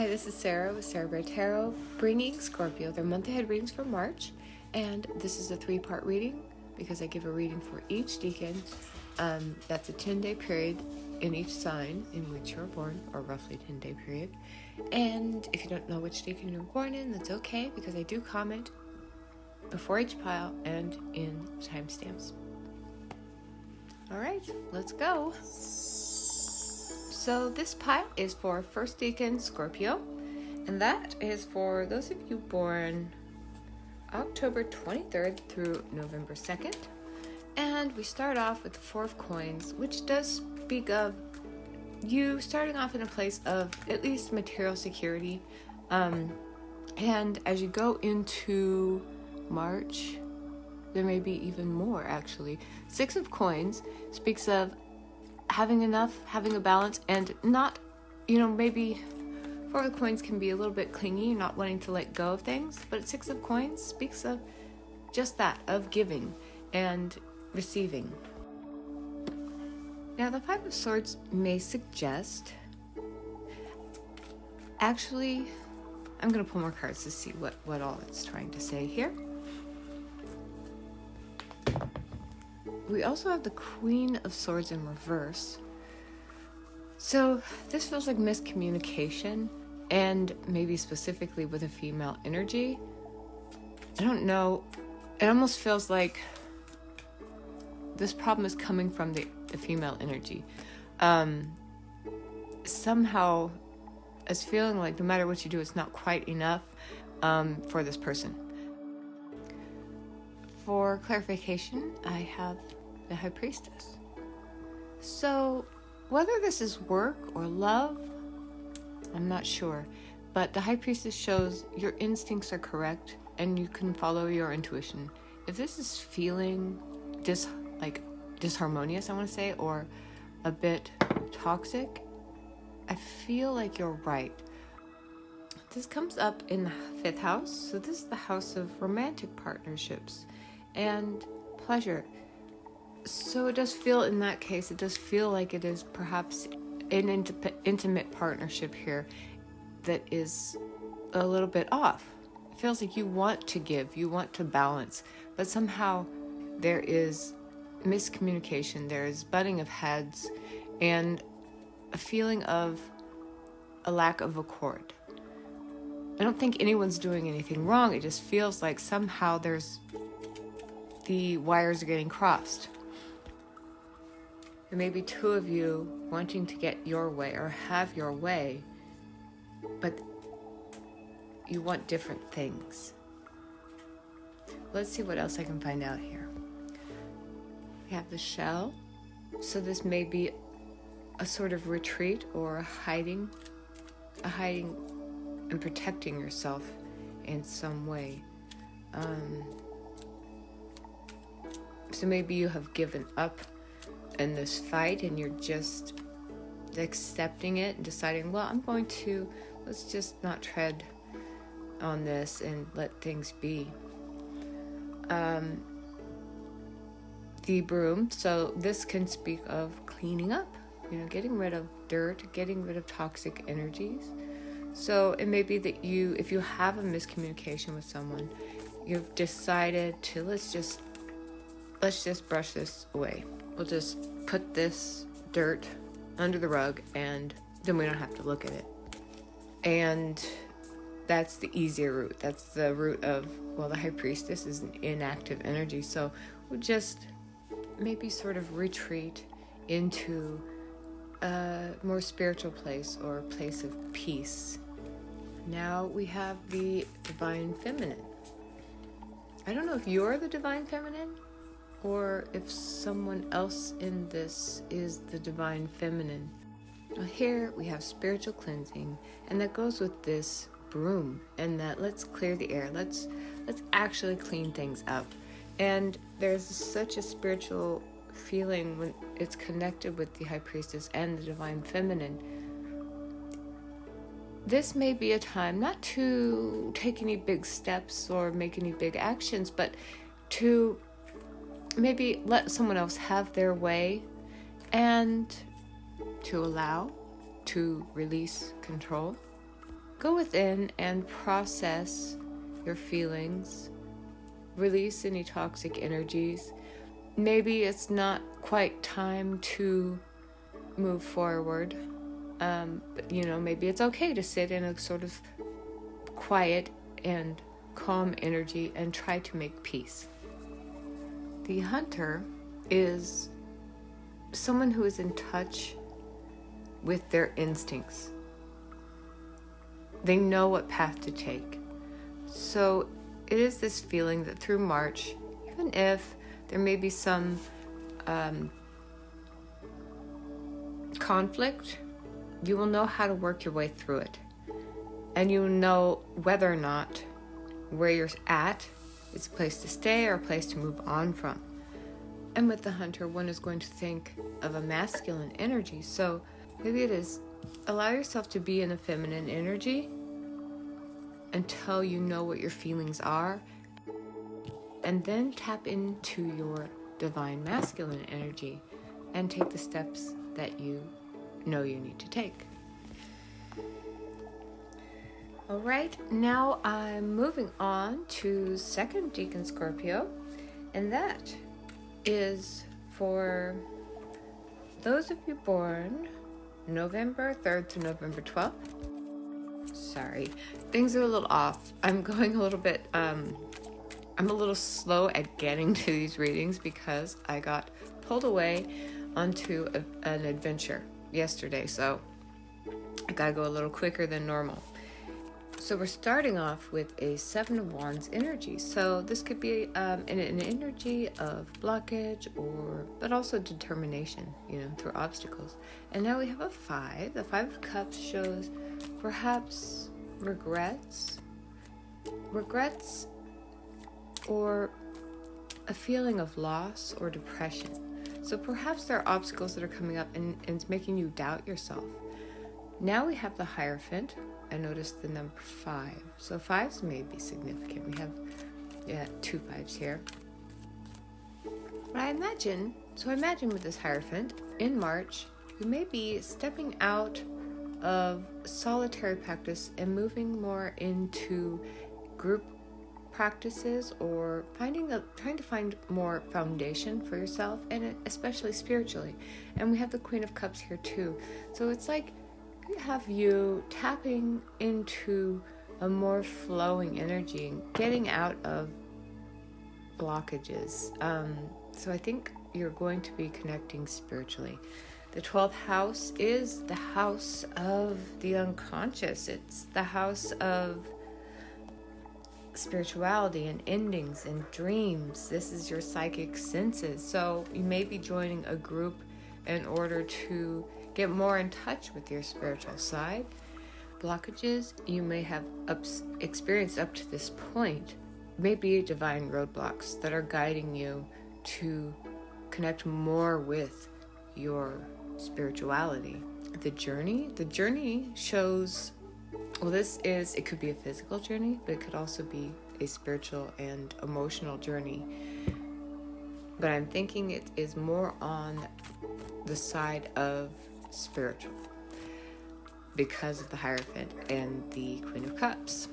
Hi, this is Sarah with Sarah Bear Tarot, bringing Scorpio their month ahead readings for March. And this is a 3-part reading because I give a reading for each decan. That's a 10-day period in each sign in which you're born, or roughly 10-day period. And if you don't know which decan you're born in, that's okay because I do comment before each pile and in timestamps. All right, let's go. So this pile is for first decan Scorpio, and that is for those of you born October 23rd through November 2nd. And we start off with the 4 of coins, which does speak of you starting off in a place of at least material security. And as you go into March, there may be even more actually. 6 of coins speaks of having enough, having a balance, and not, maybe 4 of coins can be a little bit clingy, not wanting to let go of things, but 6 of coins speaks of just that, of giving and receiving. Now, the 5 of Swords may suggest, actually, I'm going to pull more cards to see what all it's trying to say here. We also have the Queen of Swords in reverse. So this feels like miscommunication, and maybe specifically with a female energy. I don't know. It almost feels like this problem is coming from the female energy. Somehow it's feeling like no matter what you do, it's not quite enough for this person. For clarification, I have the High Priestess. So whether this is work or love, I'm not sure, but the High Priestess shows your instincts are correct and you can follow your intuition. If this is feeling disharmonious, I want to say, or a bit toxic, I feel like you're right. This comes up in the 5th house, so this is the house of romantic partnerships and pleasure. So it does feel, in that case, it does feel like it is perhaps an intimate partnership here that is a little bit off. It feels like you want to give, you want to balance, but somehow there is miscommunication, there is butting of heads, and a feeling of a lack of accord. I don't think anyone's doing anything wrong, it just feels like somehow the wires are getting crossed. There may be 2 of you wanting to get your way or have your way, but you want different things. Let's see what else I can find out here. We have the Shell. So this may be a sort of retreat or a hiding and protecting yourself in some way. So maybe you have given up in this fight and you're just accepting it and deciding, well, let's just not tread on this and let things be. The Broom, so this can speak of cleaning up, getting rid of dirt, getting rid of toxic energies. So it may be that if you have a miscommunication with someone, you've decided to let's just brush this away. We'll just put this dirt under the rug and then we don't have to look at it. And that's the easier route. That's the route of, the High Priestess is an inactive energy. So we'll just maybe sort of retreat into a more spiritual place or a place of peace. Now we have the Divine Feminine. I don't know if you're the Divine Feminine or if someone else in this is the Divine Feminine. Well, here we have spiritual cleansing, and that goes with this broom, and that let's clear the air, let's actually clean things up. And there's such a spiritual feeling when it's connected with the High Priestess and the Divine Feminine. This may be a time not to take any big steps or make any big actions, but to maybe let someone else have their way and to allow, to release control. go within and process your feelings, release any toxic energies. Maybe it's not quite time to move forward. But, maybe it's okay to sit in a sort of quiet and calm energy and try to make peace. The hunter is someone who is in touch with their instincts. They know what path to take. So it is this feeling that through March, even if there may be some conflict, you will know how to work your way through it. And you will know whether or not where you're at is a place to stay or a place to move on from. And with the hunter, one is going to think of a masculine energy. So maybe it is allow yourself to be in a feminine energy until you know what your feelings are, and then tap into your divine masculine energy and take the steps that you know you need to take. All right, now I'm moving on to second DECAN Scorpio, and that is for those of you born November 3rd to November 12th. Sorry, things are a little off. I'm going a little bit, I'm a little slow at getting to these readings because I got pulled away onto an adventure yesterday, so I gotta go a little quicker than normal. So we're starting off with a Seven of Wands energy. So this could be an energy of blockage, but also determination, through obstacles. And now we have a 5. The 5 of Cups shows perhaps regrets, or a feeling of loss or depression. So perhaps there are obstacles that are coming up and it's making you doubt yourself. Now we have the Hierophant. I noticed the number 5. So 5s may be significant. We have 2 5s here. But I imagine with this Hierophant, in March, you may be stepping out of solitary practice and moving more into group practices, or trying to find more foundation for yourself, and especially spiritually. And we have the Queen of Cups here too. So it's like we have you tapping into a more flowing energy and getting out of blockages. So I think you're going to be connecting spiritually. The 12th house is the house of the unconscious. It's the house of spirituality and endings and dreams. This is your psychic senses. So you may be joining a group in order to get more in touch with your spiritual side. Blockages you may have experienced up to this point may be divine roadblocks that are guiding you to connect more with your spirituality. The journey shows, it could be a physical journey, but it could also be a spiritual and emotional journey. But I'm thinking it is more on the side of spiritual because of the Hierophant and the Queen of Cups.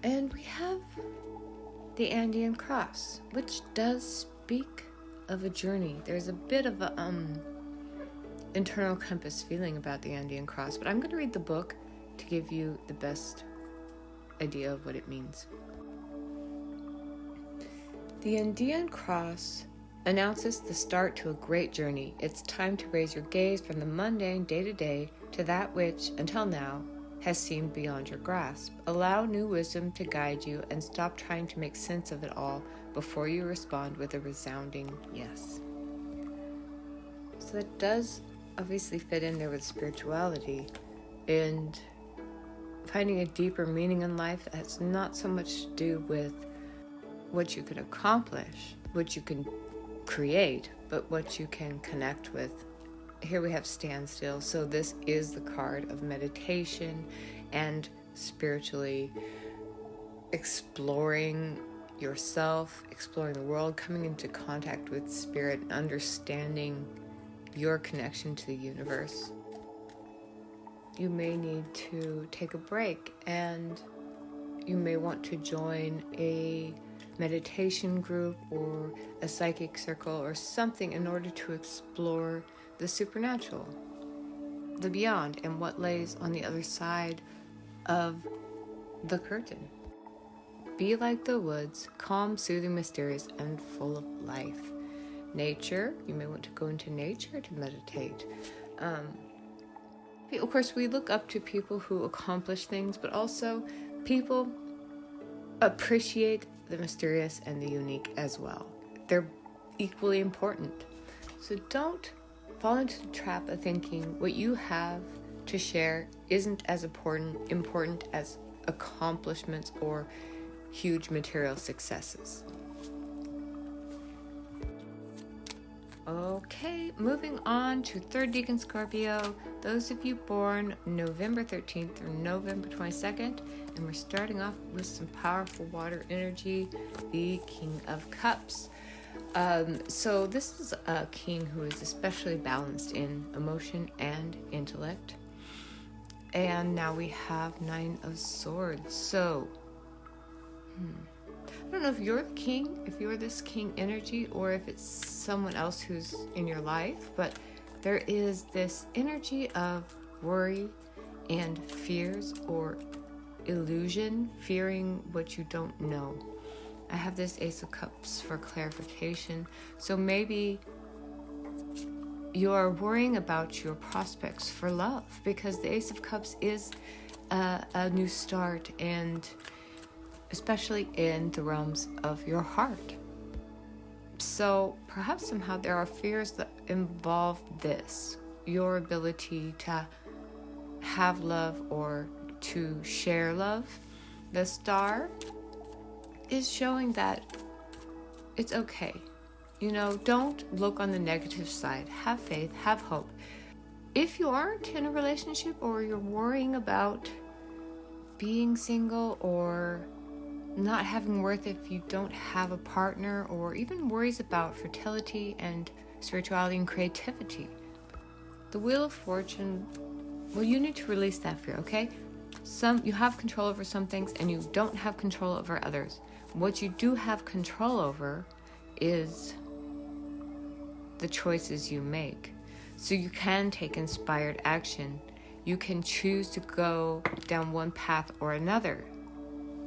And we have the Andean Cross, which does speak of a journey. There's a bit of a internal compass feeling about the Andean Cross, but I'm going to read the book to give you the best idea of what it means. The Andean Cross announces the start to a great journey. It's time to raise your gaze from the mundane day-to-day to that which, until now, has seemed beyond your grasp. Allow new wisdom to guide you and stop trying to make sense of it all before you respond with a resounding yes. So that does obviously fit in there with spirituality and finding a deeper meaning in life that has not so much to do with what you can accomplish, what you can create, but what you can connect with. Here we have standstill, so this is the card of meditation and spiritually exploring yourself, exploring the world, coming into contact with spirit, understanding your connection to the universe. you may need to take a break, and you may want to join a meditation group or a psychic circle or something in order to explore the supernatural, the beyond, and what lays on the other side of the curtain. Be like the woods, calm, soothing, mysterious, and full of life. Nature, you may want to go into nature to meditate. Of course, we look up to people who accomplish things, but also people appreciate the mysterious and the unique as well. They're equally important. So don't fall into the trap of thinking what you have to share isn't as important as accomplishments or huge material successes. Okay, moving on to 3rd Decan Scorpio. Those of you born November 13th through November 22nd, and we're starting off with some powerful water energy, the King of Cups. So this is a king who is especially balanced in emotion and intellect. And now we have 9 of Swords. So, I don't know if you're the king, if you're this king energy, or if it's someone else who's in your life, but there is this energy of worry and fears or illusion, fearing what you don't know. I have this Ace of Cups for clarification. So maybe you're worrying about your prospects for love, because the Ace of Cups is a new start, and especially in the realms of your heart. So perhaps somehow there are fears that involve this, your ability to have love or to share love. The Star is showing that it's okay. Don't look on the negative side. Have faith, have hope. If you aren't in a relationship, or you're worrying about being single, or not having worth if you don't have a partner, or even worries about fertility and spirituality and creativity, the Wheel of Fortune, well, you need to release that fear, okay? You have control over some things, and you don't have control over others. What you do have control over is the choices you make. So you can take inspired action. You can choose to go down one path or another,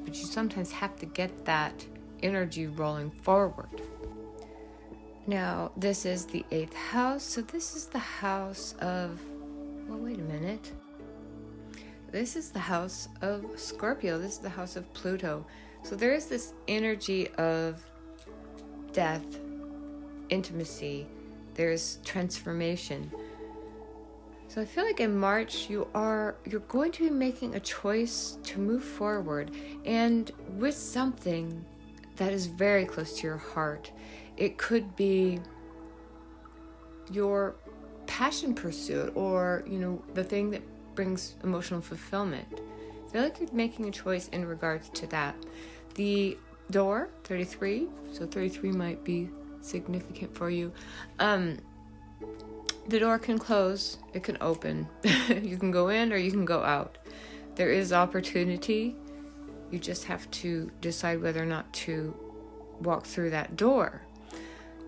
but you sometimes have to get that energy rolling forward. Now, this is the 8th house. So this is the house of, well, wait a minute. This is the house of Scorpio. This is the house of Pluto. So there is this energy of death, intimacy. There's transformation. So I feel like in March you're going to be making a choice to move forward, and with something that is very close to your heart. It could be your passion pursuit, or the thing that brings emotional fulfillment. I feel like you're making a choice in regards to that. The door, 33, so 33 might be significant for you. The door can close, it can open. You can go in or you can go out. There is opportunity. You just have to decide whether or not to walk through that door.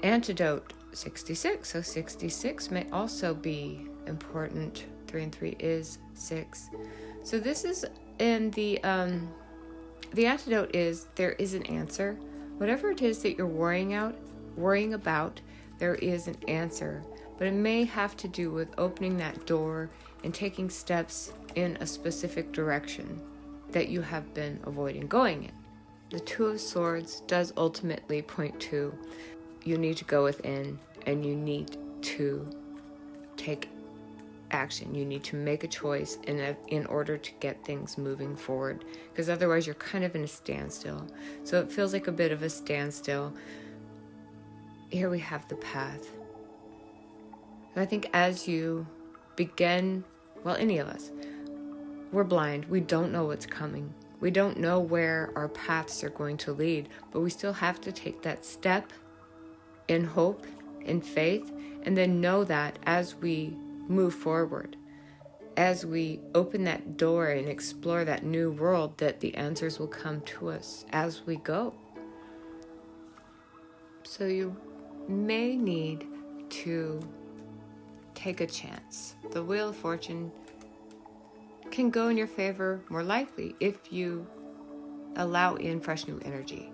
Antidote, 66. So 66 may also be important. 3 and 3 is 6. So this is in the antidote is there is an answer. Whatever it is that you're worrying about, there is an answer. But it may have to do with opening that door and taking steps in a specific direction that you have been avoiding going in. The 2 of Swords does ultimately point to you need to go within, and you need to take action. You need to make a choice in order to get things moving forward, because otherwise you're kind of in a standstill. So it feels like a bit of a standstill. Here we have the path. I think as you begin, well, any of us, we're blind. We don't know what's coming. We don't know where our paths are going to lead, but we still have to take that step in hope, in faith, and then know that as we move forward as we open that door and explore that new world, that the answers will come to us as we go. So you may need to take a chance. The Wheel of Fortune can go in your favor more likely if you allow in fresh new energy.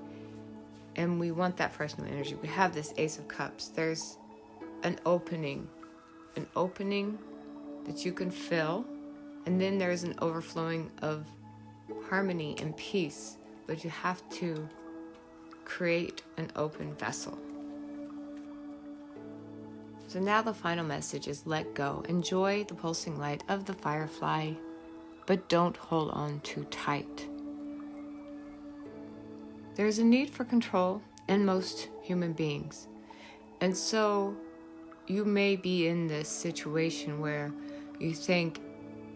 And we want that fresh new energy. We have this Ace of Cups. There's an opening that you can fill, and then there's an overflowing of harmony and peace, but you have to create an open vessel. So now the final message is let go. Enjoy the pulsing light of the firefly, but don't hold on too tight. There's a need for control in most human beings. And so you may be in this situation where you think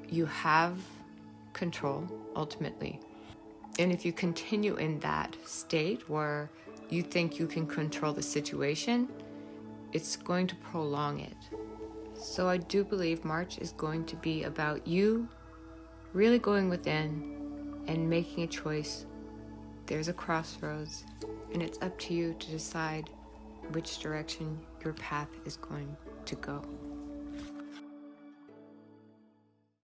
you have control ultimately. And if you continue in that state where you think you can control the situation, it's going to prolong it. So I do believe March is going to be about you really going within and making a choice. There's a crossroads, and it's up to you to decide which direction your path is going to go.